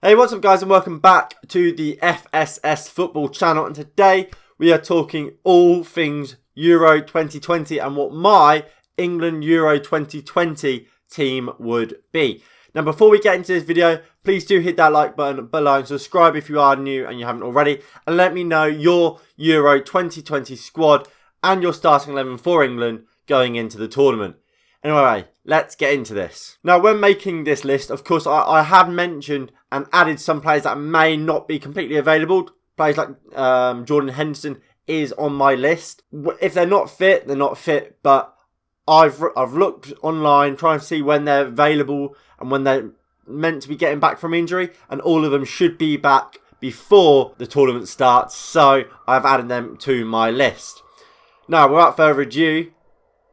Hey, what's up guys, and welcome back to the FSS football channel, and today we are talking all things Euro 2020 and what my England Euro 2020 team would be. Now before we get into this video, please do hit that like button below and subscribe if you are new and you haven't already, and let me know your Euro 2020 squad and your starting 11 for England going into the tournament. Anyway, let's get into this. Now, when making this list, of course, I have mentioned and added some players that may not be completely available. Players like Jayden Henderson is on my list. If they're not fit, they're not fit. But I've looked online trying to see when they're available and when they're meant to be getting back from injury. And all of them should be back before the tournament starts. So I've added them to my list. Now, without further ado,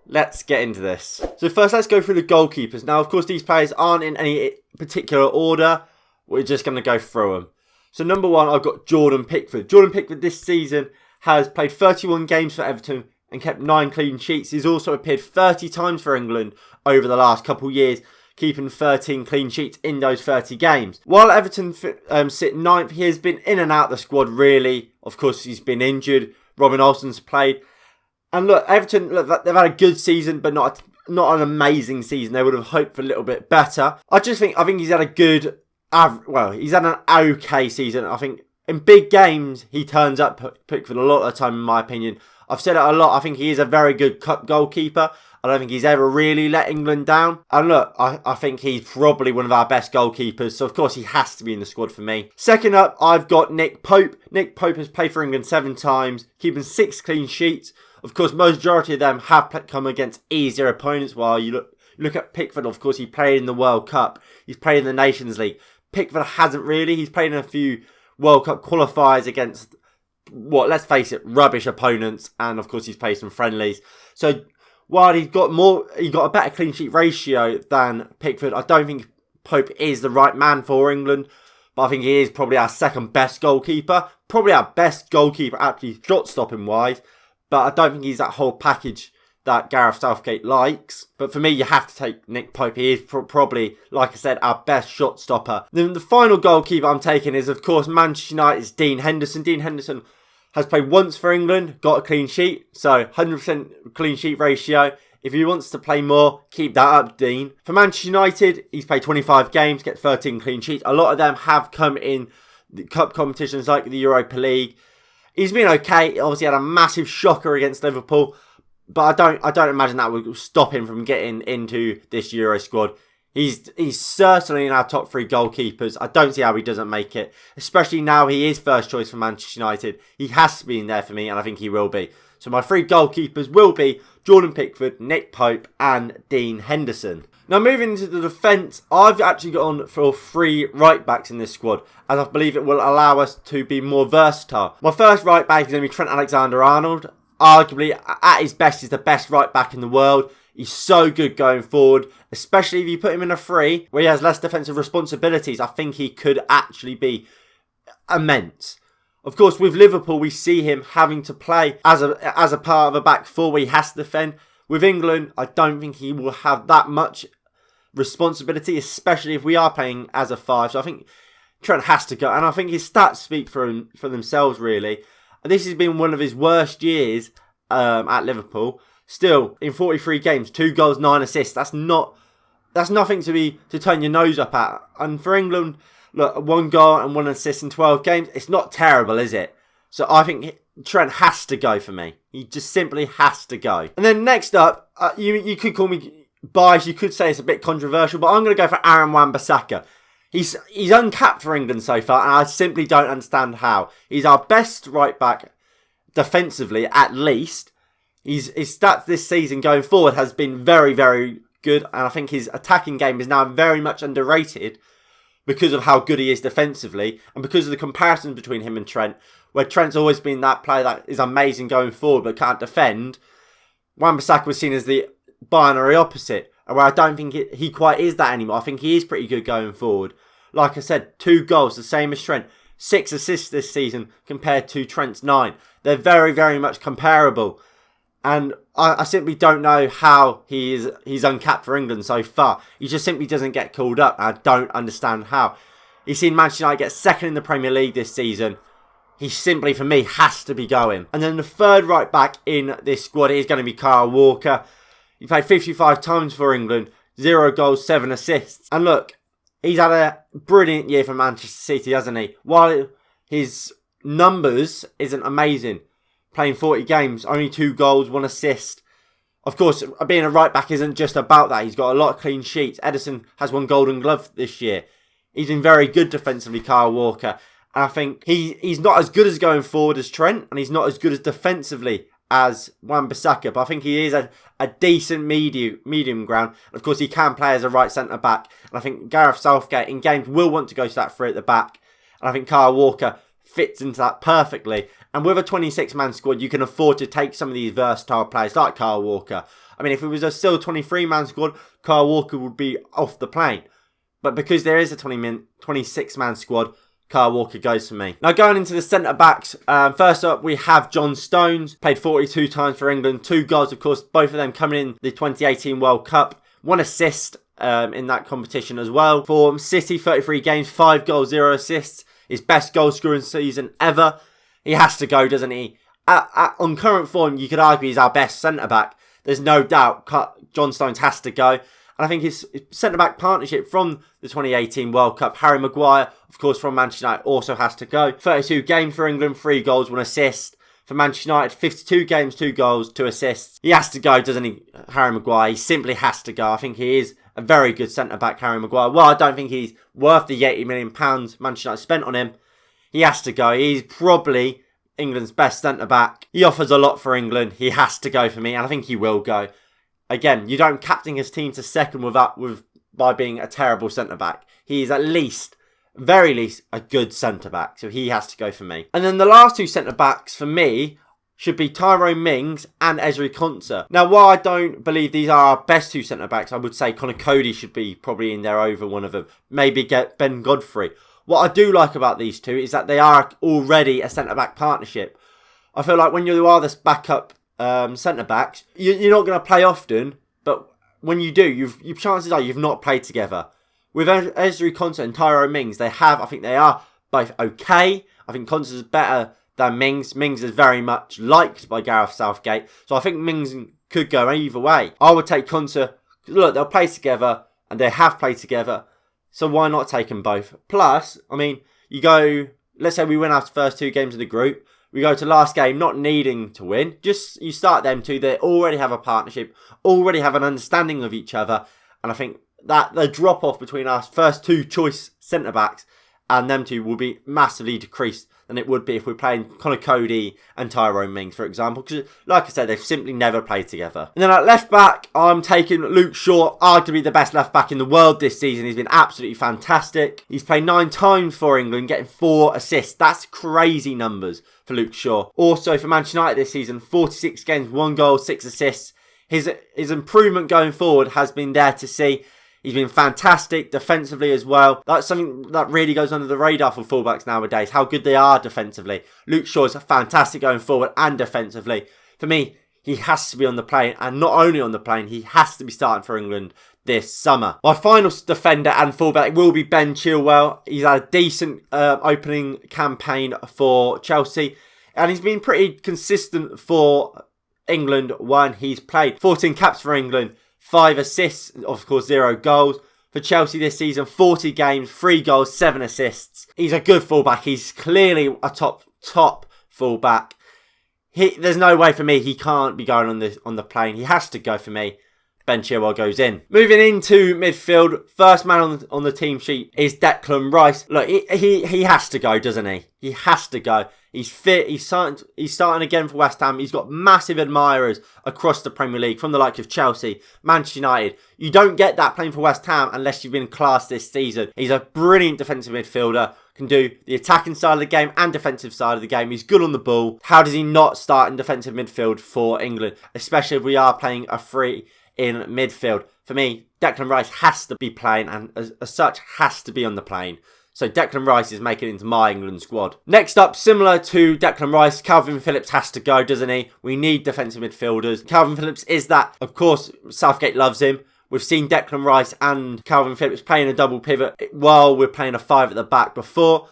let's get into this. So first, let's go through the goalkeepers. Now, of course, these players aren't in any particular order. We're just going to go through them. So number one, I've got Jordan Pickford. Jordan Pickford this season has played 31 games for Everton and kept 9 clean sheets. He's also appeared 30 times for England over the last couple of years, keeping 13 clean sheets in those 30 games. While Everton sit 9th, he has been in and out of the squad really. Of course, he's been injured. Robin Olsen's played. And look, Everton, they've had a good season, but not an amazing season. They would have hoped for a little bit better. I think he's had a good, he's had an okay season. I think in big games, he turns up Pickford a lot of the time, in my opinion. I've said it a lot. I think he is a very good cup goalkeeper. I don't think he's ever really let England down. And look, I think he's probably one of our best goalkeepers. So, of course, he has to be in the squad for me. Second up, I've got Nick Pope. Nick Pope has played for England 7 times, keeping 6 clean sheets. Of course, majority of them have come against easier opponents. While you look at Pickford, of course, he played in the World Cup. He's played in the Nations League. Pickford hasn't really. He played in a few World Cup qualifiers against, let's face it, rubbish opponents. And, of course, he's played some friendlies. So, while he got a better clean sheet ratio than Pickford, I don't think Pope is the right man for England. But I think he is probably our second best goalkeeper. Probably our best goalkeeper, actually, shot-stopping wise. But I don't think he's that whole package that Gareth Southgate likes. But for me, you have to take Nick Pope. He is probably, like I said, our best shot stopper. Then the final goalkeeper I'm taking is, of course, Manchester United's Dean Henderson. Dean Henderson has played once for England, got a clean sheet. So 100% clean sheet ratio. If he wants to play more, keep that up, Dean. For Manchester United, he's played 25 games, get 13 clean sheets. A lot of them have come in the cup competitions like the Europa League. He's been okay. He obviously had a massive shocker against Liverpool, but I don't imagine that would stop him from getting into this Euro squad. He's certainly in our top 3 goalkeepers. I don't see how he doesn't make it, especially now he is first choice for Manchester United. He has to be in there for me, and I think he will be. So my 3 goalkeepers will be Jordan Pickford, Nick Pope, and Dean Henderson. Now, moving into the defence, I've actually gone for 3 right-backs in this squad, as I believe it will allow us to be more versatile. My first right-back is going to be Trent Alexander-Arnold. Arguably, at his best, he's the best right-back in the world. He's so good going forward, especially if you put him in a 3, where he has less defensive responsibilities. I think he could actually be immense. Of course, with Liverpool, we see him having to play as a part of a back 4 where he has to defend. With England, I don't think he will have that much responsibility, especially if we are playing as a 5. So I think Trent has to go. And I think his stats speak for themselves, really. This has been one of his worst years at Liverpool. Still, in 43 games, 2 goals, 9 assists. That's nothing to turn your nose up at. And for England, look, 1 goal and 1 assist in 12 games. It's not terrible, is it? So I think Trent has to go for me. He just simply has to go. And then next up, you could call me biased. You could say it's a bit controversial, but I'm going to go for Aaron Wan-Bissaka. He's uncapped for England so far, and I simply don't understand how. He's our best right back defensively, at least. His stats this season going forward has been very, very good, and I think his attacking game is now very much underrated because of how good he is defensively, and because of the comparisons between him and Trent, where Trent's always been that player that is amazing going forward but can't defend. Wan-Bissaka was seen as the binary opposite, and where I don't think he quite is that anymore. I think he is pretty good going forward. Like I said, 2 goals, the same as Trent. 6 assists this season compared to Trent's 9. They're very, very much comparable. And I simply don't know how he's uncapped for England so far. He just simply doesn't get called up. I don't understand how. He's seen Manchester United get second in the Premier League this season. He simply, for me, has to be going. And then the third right back in this squad is going to be Kyle Walker. He played 55 times for England, 0 goals, 7 assists. And look, he's had a brilliant year for Manchester City, hasn't he? While his numbers isn't amazing, playing 40 games, only 2 goals, 1 assist. Of course, being a right back isn't just about that. He's got a lot of clean sheets. Ederson has won Golden Glove this year. He's been very good defensively, Kyle Walker. And I think he's not as good as going forward as Trent, and he's not as good as defensively as Wan-Bissaka. But I think he is a decent medium ground. And of course, he can play as a right centre-back. And I think Gareth Southgate in games will want to go to that 3 at the back. And I think Kyle Walker fits into that perfectly. And with a 26-man squad, you can afford to take some of these versatile players like Kyle Walker. I mean, if it was a still 23-man squad, Kyle Walker would be off the plane. But because there is a 26-man squad, Kyle Walker goes for me. Now going into the centre-backs, first up we have John Stones. Played 42 times for England, 2 goals, of course, both of them coming in the 2018 World Cup. 1 assist in that competition as well. For City, 33 games, 5 goals, 0 assists. His best goal scoring season ever. He has to go, doesn't he? On current form, you could argue he's our best centre-back. There's no doubt John Stones has to go. And I think his centre-back partnership from the 2018 World Cup, Harry Maguire, of course, from Manchester United, also has to go. 32 games for England, 3 goals, 1 assist. For Manchester United, 52 games, 2 goals, 2 assists. He has to go, doesn't he, Harry Maguire? He simply has to go. I think he is a very good centre-back, Harry Maguire. Well, I don't think he's worth the £80 million Manchester United spent on him. He has to go. He's probably England's best centre-back. He offers a lot for England. He has to go for me, and I think he will go. Again, you don't captain his team to second by being a terrible centre-back. He is at least, very least, a good centre-back. So he has to go for me. And then the last 2 centre-backs for me should be Tyrone Mings and Ezri Konsa. Now, while I don't believe these are our best 2 centre-backs, I would say Connor Cody should be probably in there over one of them. Maybe get Ben Godfrey. What I do like about these 2 is that they are already a centre-back partnership. I feel like when you are this backup centre-backs, you're not going to play often, but when you do, chances are you've not played together. With Ezri Konsa and Tyrone Mings, I think they are both okay. I think Konsa is better than Mings. Mings is very much liked by Gareth Southgate, so I think Mings could go either way. I would take Konsa. Look, they'll play together, and they have played together, so why not take them both? Plus, I mean, you go, let's say we win our first 2 games of the group, we go to last game not needing to win. Just you start them 2. They already have a partnership, already have an understanding of each other. And I think that the drop off between our first 2 choice centre backs and them 2 will be massively decreased than it would be if we're playing Connor Cody and Tyrone Mings, for example. Because, like I said, they've simply never played together. And then at left back, I'm taking Luke Shaw, arguably the best left back in the world this season. He's been absolutely fantastic. He's played 9 times for England, getting 4 assists. That's crazy numbers for Luke Shaw. Also for Manchester United this season, 46 games, 1 goal, 6 assists. His improvement going forward has been there to see. He's been fantastic defensively as well. That's something that really goes under the radar for fullbacks nowadays, how good they are defensively. Luke Shaw is fantastic going forward and defensively. For me, he has to be on the plane, and not only on the plane, he has to be starting for England this summer. My final defender and fullback will be Ben Chilwell. He's had a decent opening campaign for Chelsea, and he's been pretty consistent for England when he's played. 14 caps for England. 5 assists, of course, 0 goals. For Chelsea this season, 40 games, 3 goals, 7 assists. He's a good fullback. He's clearly a top fullback. There's no way for me he can't be going on the plane. He has to go for me. Ben Chilwell goes in. Moving into midfield, first man on the team sheet is Declan Rice. Look, he has to go, doesn't he? He has to go. He's fit. He's starting again for West Ham. He's got massive admirers across the Premier League, from the likes of Chelsea, Manchester United. You don't get that playing for West Ham unless you've been class this season. He's a brilliant defensive midfielder. Can do the attacking side of the game and defensive side of the game. He's good on the ball. How does he not start in defensive midfield for England? Especially if we are playing a 3 in midfield. For me, Declan Rice has to be playing, and as such has to be on the plane. So Declan Rice is making it into my England squad. Next up, similar to Declan Rice, Calvin Phillips has to go, doesn't he? We need defensive midfielders. Calvin Phillips is that. Of course, Southgate loves him. We've seen Declan Rice and Calvin Phillips playing a double pivot while we're playing a 5 at the back before.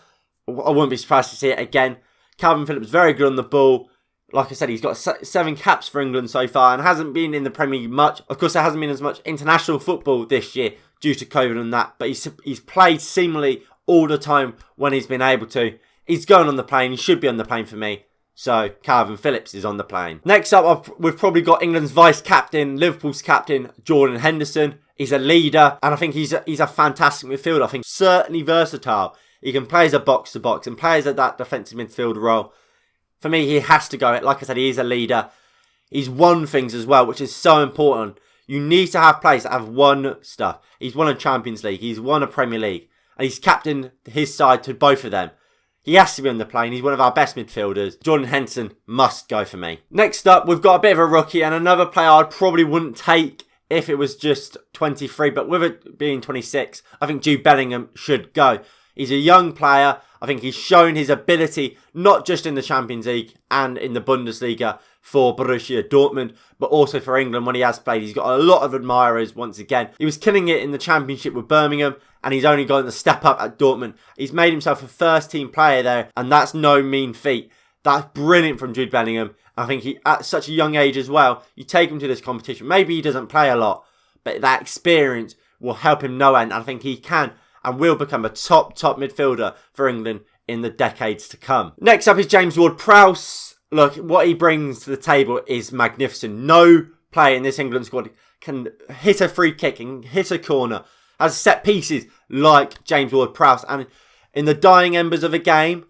I wouldn't be surprised to see it again. Calvin Phillips very good on the ball. Like I said, he's got 7 caps for England so far and hasn't been in the Premier League much. Of course, there hasn't been as much international football this year due to COVID and that. But he's played seemingly all the time when he's been able to. He's going on the plane. He should be on the plane for me. So, Calvin Phillips is on the plane. Next up, we've probably got England's vice-captain, Liverpool's captain, Jayden Henderson. He's a leader, and I think he's a fantastic midfielder. I think certainly versatile. He can play as a box-to-box and plays at that defensive midfield role. For me, he has to go. Like I said, he is a leader. He's won things as well, which is so important. You need to have players that have won stuff. He's won a Champions League. He's won a Premier League. And he's captained his side to both of them. He has to be on the plane. He's one of our best midfielders. Jayden Henderson must go for me. Next up, we've got a bit of a rookie and another player I probably wouldn't take if it was just 23. But with it being 26, I think Jude Bellingham should go. He's a young player. I think he's shown his ability, not just in the Champions League and in the Bundesliga for Borussia Dortmund, but also for England when he has played. He's got a lot of admirers once again. He was killing it in the Championship with Birmingham, and he's only going to step up at Dortmund. He's made himself a first-team player there, and that's no mean feat. That's brilliant from Jude Bellingham. I think he, at such a young age as well, you take him to this competition. Maybe he doesn't play a lot, but that experience will help him no end. I think he can and will become a top midfielder for England in the decades to come. Next up is James Ward-Prowse. Look, what he brings to the table is magnificent. No player in this England squad can hit a free kick and hit a corner, has set pieces like James Ward-Prowse. And in the dying embers of a game,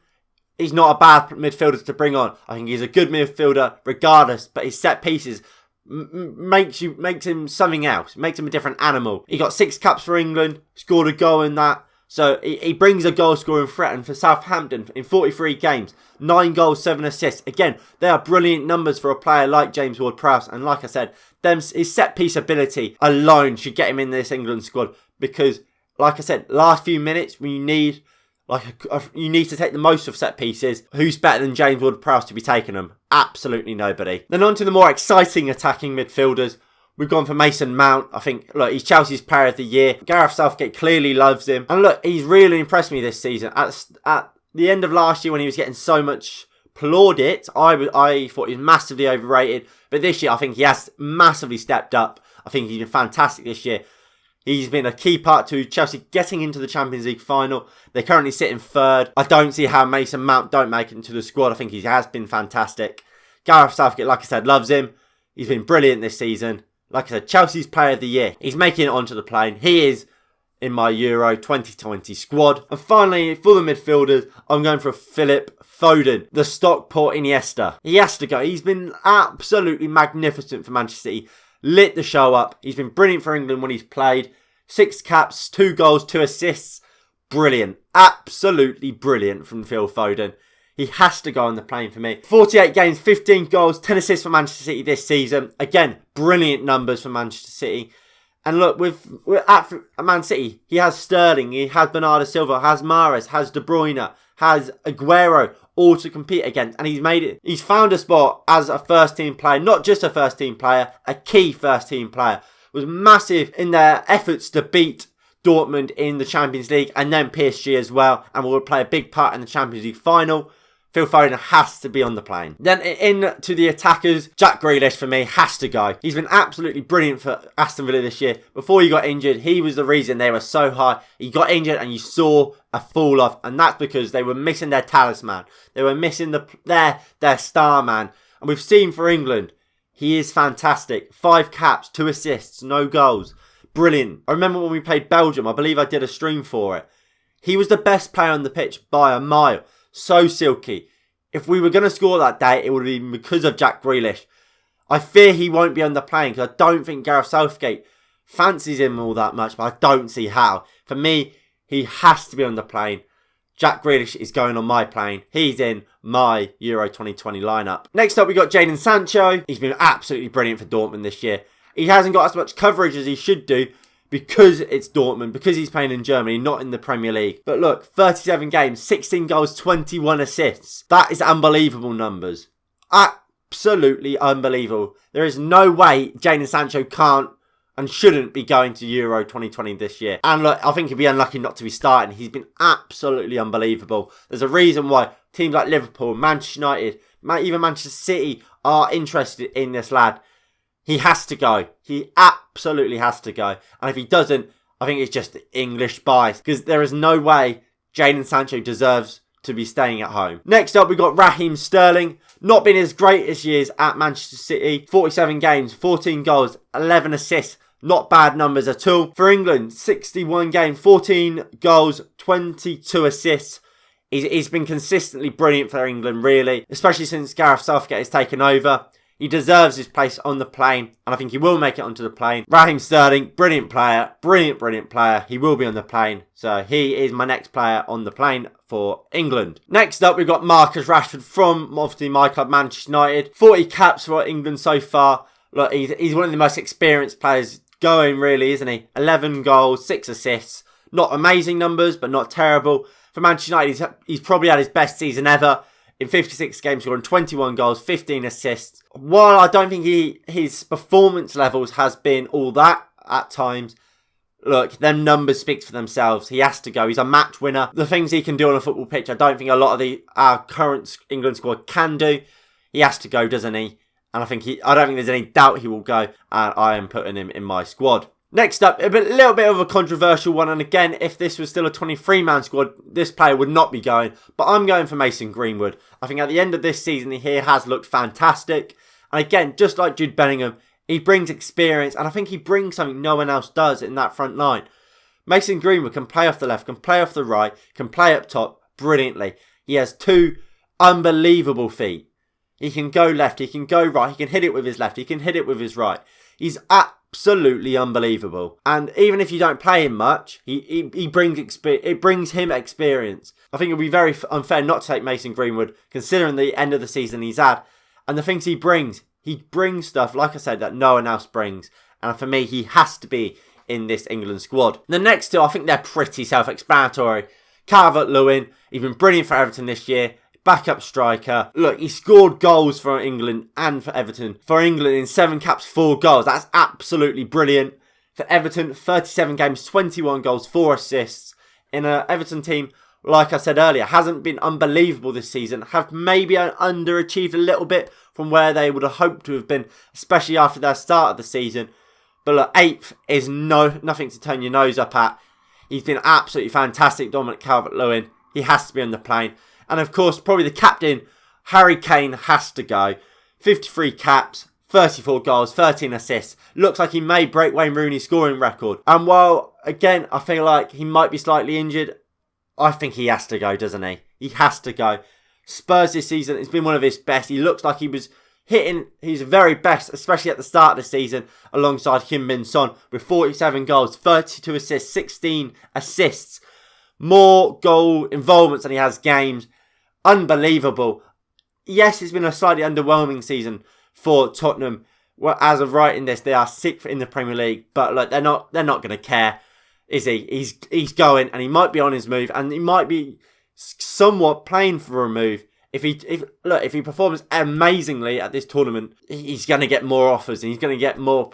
he's not a bad midfielder to bring on. I think he's a good midfielder regardless, but his set pieces makes him something else. Makes him a different animal. He got 6 caps for England, scored a goal in that. So he brings a goal scoring threat, and for Southampton in 43 games, 9 goals, 7 assists. Again, they are brilliant numbers for a player like James Ward-Prowse. And like I said, his set piece ability alone should get him in this England squad, because, like I said, last few minutes when you need you need to take the most of set pieces. Who's better than James Ward-Prowse to be taking them? Absolutely nobody. Then on to the more exciting attacking midfielders. We've gone for Mason Mount. I think, look, he's Chelsea's player of the year. Gareth Southgate clearly loves him. And look, he's really impressed me this season. At the end of last year when he was getting so much plaudit, I thought he was massively overrated. But this year, I think he has massively stepped up. I think he's been fantastic this year. He's been a key part to Chelsea getting into the Champions League final. They're currently sitting 3rd. I don't see how Mason Mount don't make it into the squad. I think he has been fantastic. Gareth Southgate, like I said, loves him. He's been brilliant this season. Like I said, Chelsea's player of the year. He's making it onto the plane. He is in my Euro 2020 squad. And finally, for the midfielders, I'm going for Philip Foden, the Stockport Iniesta. He has to go. He's been absolutely magnificent for Manchester City. Lit the show up. He's been brilliant for England when he's played. 6 caps, 2 goals, 2 assists. Brilliant. Absolutely brilliant from Phil Foden. He has to go on the plane for me. 48 games, 15 goals, 10 assists for Manchester City this season. Again, brilliant numbers for Manchester City. And look, we're at Man City, he has Sterling, he has Bernardo Silva, has Mahrez, has De Bruyne, has Aguero, all to compete against. And he's made it. He's found a spot as a first team player, not just a first team player, a key first team player. Was massive in their efforts to beat Dortmund in the Champions League and then PSG as well, and will play a big part in the Champions League final. Phil Foden has to be on the plane. Then in to the attackers, Jack Greylish for me has to go. He's been absolutely brilliant for Aston Villa this year. Before he got injured, he was the reason they were so high. He got injured and you saw a fall off, and that's because they were missing their talisman. They were missing their star man. And we've seen for England, he is fantastic. 5 caps, 2 assists, no goals. Brilliant. I remember when we played Belgium, I believe I did a stream for it. He was the best player on the pitch by a mile. So silky. If we were going to score that day, it would have been because of Jack Grealish. I fear he won't be on the plane because I don't think Gareth Southgate fancies him all that much, but I don't see how. For me, he has to be on the plane. Jack Grealish is going on my plane. He's in my Euro 2020 lineup. Next up, we got Jayden Sancho. He's been absolutely brilliant for Dortmund this year. He hasn't got as much coverage as he should do because it's Dortmund, because he's playing in Germany, not in the Premier League. But look, 37 games, 16 goals, 21 assists. That is unbelievable numbers. Absolutely unbelievable. There is no way Jayden Sancho can't and shouldn't be going to Euro 2020 this year. And look, I think he'd be unlucky not to be starting. He's been absolutely unbelievable. There's a reason why teams like Liverpool, Manchester United, even Manchester City are interested in this lad. He has to go. He absolutely has to go. And if he doesn't, I think it's just English bias. Because there is no way Jayden Sancho deserves to be staying at home. Next up, we've got Raheem Sterling. Not been his greatest years at Manchester City. 47 games, 14 goals, 11 assists. Not bad numbers at all. For England, 61 games, 14 goals, 22 assists. He's been consistently brilliant for England, really. Especially since Gareth Southgate has taken over. He deserves his place on the plane, and I think he will make it onto the plane. Raheem Sterling, brilliant player. Brilliant player. He will be on the plane. So he is my next player on the plane for England. Next up, we've got Marcus Rashford from, obviously, my club, Manchester United. 40 caps for England so far. Look, he's one of the most experienced players going, really, isn't he? 11 goals, 6 assists. Not amazing numbers, but not terrible. For Manchester United, he's probably had his best season ever. In 56 games, scoring 21 goals, 15 assists. While I don't think his performance levels has been all that at times, look, them numbers speak for themselves. He has to go. He's a match winner. The things he can do on a football pitch, I don't think a lot of our current England squad can do. He has to go, doesn't he? And I don't think there's any doubt he will go. And I am putting him in my squad. Next up, a little bit of a controversial one. And again, if this was still a 23-man squad, this player would not be going. But I'm going for Mason Greenwood. I think at the end of this season, he has looked fantastic. And again, just like Jude Bellingham, he brings experience. And I think he brings something no one else does in that front line. Mason Greenwood can play off the left, can play off the right, can play up top brilliantly. He has 2 unbelievable feet. He can go left, he can go right, he can hit it with his left, he can hit it with his right. He's absolutely unbelievable. And even if you don't play him much, he brings experience. It brings him experience. I think it would be very unfair not to take Mason Greenwood, considering the end of the season he's had. And the things he brings stuff, like I said, that no one else brings. And for me, he has to be in this England squad. The next 2, I think they're pretty self-explanatory. Carver Lewin, he's been brilliant for Everton this year. Backup striker. Look, he scored goals for England and for Everton. For England in 7 caps, 4 goals. That's absolutely brilliant. For Everton, 37 games, 21 goals, 4 assists. In an Everton team, like I said earlier, hasn't been unbelievable this season. Have maybe underachieved a little bit from where they would have hoped to have been, especially after their start of the season. But look, 8th is nothing to turn your nose up at. He's been absolutely fantastic, Dominic Calvert-Lewin. He has to be on the plane. And of course, probably the captain, Harry Kane, has to go. 53 caps, 34 goals, 13 assists. Looks like he may break Wayne Rooney's scoring record. And while, again, I feel like he might be slightly injured, I think he has to go, doesn't he? He has to go. Spurs this season, it's been one of his best. He looks like he was hitting his very best, especially at the start of the season, alongside Heung-min Son, with 47 goals, 32 assists, 16 assists. More goal involvements than he has games. Unbelievable. Yes, it's been a slightly underwhelming season for Tottenham. Well, as of writing this, they are 6th in the Premier League, but look, they're not going to care, is he? He's going, and he might be on his move, and he might be somewhat playing for a move. If he performs amazingly at this tournament, he's going to get more offers, and he's going to get more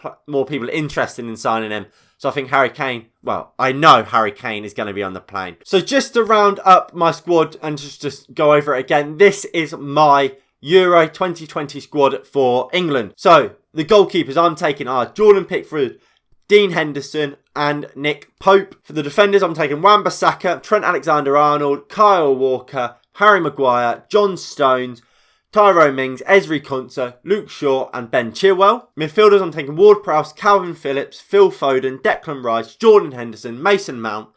people interested in signing him. So I think I know Harry Kane is going to be on the plane. So just to round up my squad and just go over it again, this is my Euro 2020 squad for England. So the goalkeepers I'm taking are Jordan Pickford, Dean Henderson and Nick Pope. For the defenders, I'm taking Wan-Bissaka, Trent Alexander-Arnold, Kyle Walker, Harry Maguire, John Stones, Tyrone Mings, Ezri Konsa, Luke Shaw and Ben Chilwell. Midfielders, I'm taking Ward-Prowse, Calvin Phillips, Phil Foden, Declan Rice, Jordan Henderson, Mason Mount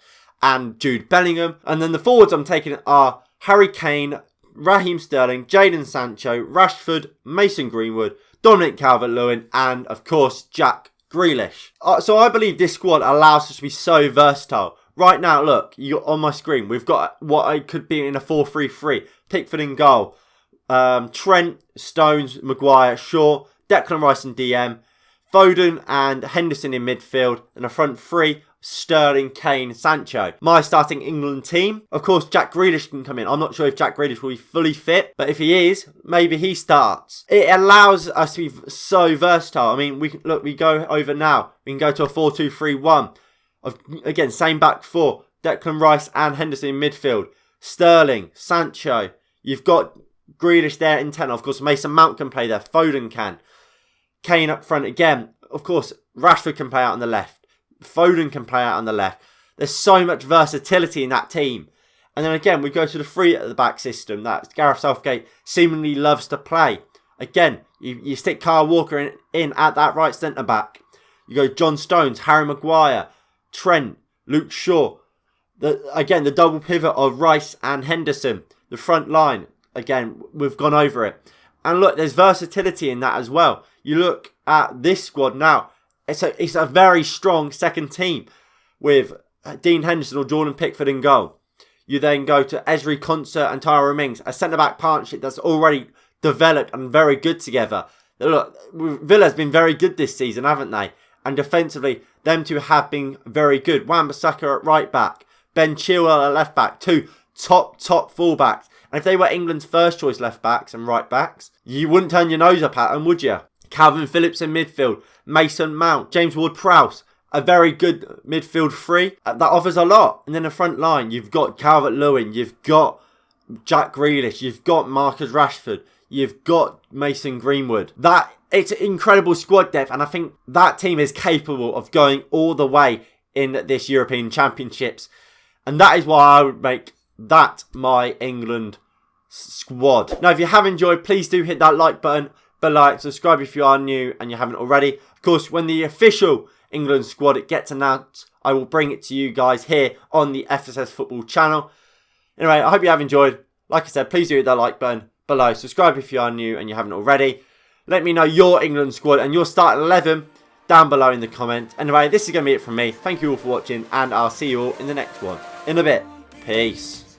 and Jude Bellingham. And then the forwards I'm taking are Harry Kane, Raheem Sterling, Jayden Sancho, Rashford, Mason Greenwood, Dominic Calvert-Lewin and, of course, Jack Greylish. So I believe this squad allows us to be so versatile. Right now, look, you're on my screen. We've got what I could be in a 4-3-3. Pickford in goal. Trent, Stones, Maguire, Shaw, Declan Rice and DM, Foden and Henderson in midfield, and a front 3 Sterling, Kane, Sancho. My starting England team. Of course, Jack Greylish can come in. I'm not sure if Jack Greylish will be fully fit, but if he is, maybe he starts. It allows us to be so versatile. I mean, we go over now. We can go to a 4-2-3-1. Again, same back four. Declan Rice and Henderson in midfield. Sterling, Sancho. You've got Greenwood there in 10. Of course, Mason Mount can play there. Foden can. Kane up front again. Of course, Rashford can play out on the left. Foden can play out on the left. There's so much versatility in that team. And then again, we go to the 3 at the back system that Gareth Southgate seemingly loves to play. Again, you stick Kyle Walker in at that right centre back. You go John Stones, Harry Maguire, Trent, Luke Shaw. Again, the double pivot of Rice and Henderson. The front line, again, we've gone over it. And look, there's versatility in that as well. You look at this squad now. It's a very strong second team with Dean Henderson or Jordan Pickford in goal. You then go to Ezri Konsa and Tyrone Mings, a centre-back partnership that's already developed and very good together. Look, Villa's been very good this season, haven't they? And defensively, them two have been very good. Wan-Bissaka at right back, Ben Chilwell at left back, 2 top fullbacks. And if they were England's first choice left backs and right backs, you wouldn't turn your nose up at them, would you? Calvin Phillips in midfield, Mason Mount, James Ward-Prowse, a very good midfield 3. That offers a lot. And then the front line, you've got Carver Lewin, you've got Jack Greylish, you've got Marcus Rashford, you've got Mason Greenwood. It's an incredible squad depth, and I think that team is capable of going all the way in this European Championships. And that is why I would make that my England squad. Now, if you have enjoyed, please do hit that like button below. Subscribe if you are new and you haven't already. Of course, when the official England squad gets announced, I will bring it to you guys here on the FSS Football channel. Anyway, I hope you have enjoyed. Like I said, please do hit that like button below. Subscribe if you are new and you haven't already. Let me know your England squad and your start 11 down below in the comments. Anyway, this is going to be it from me. Thank you all for watching, and I'll see you all in the next one in a bit. Peace.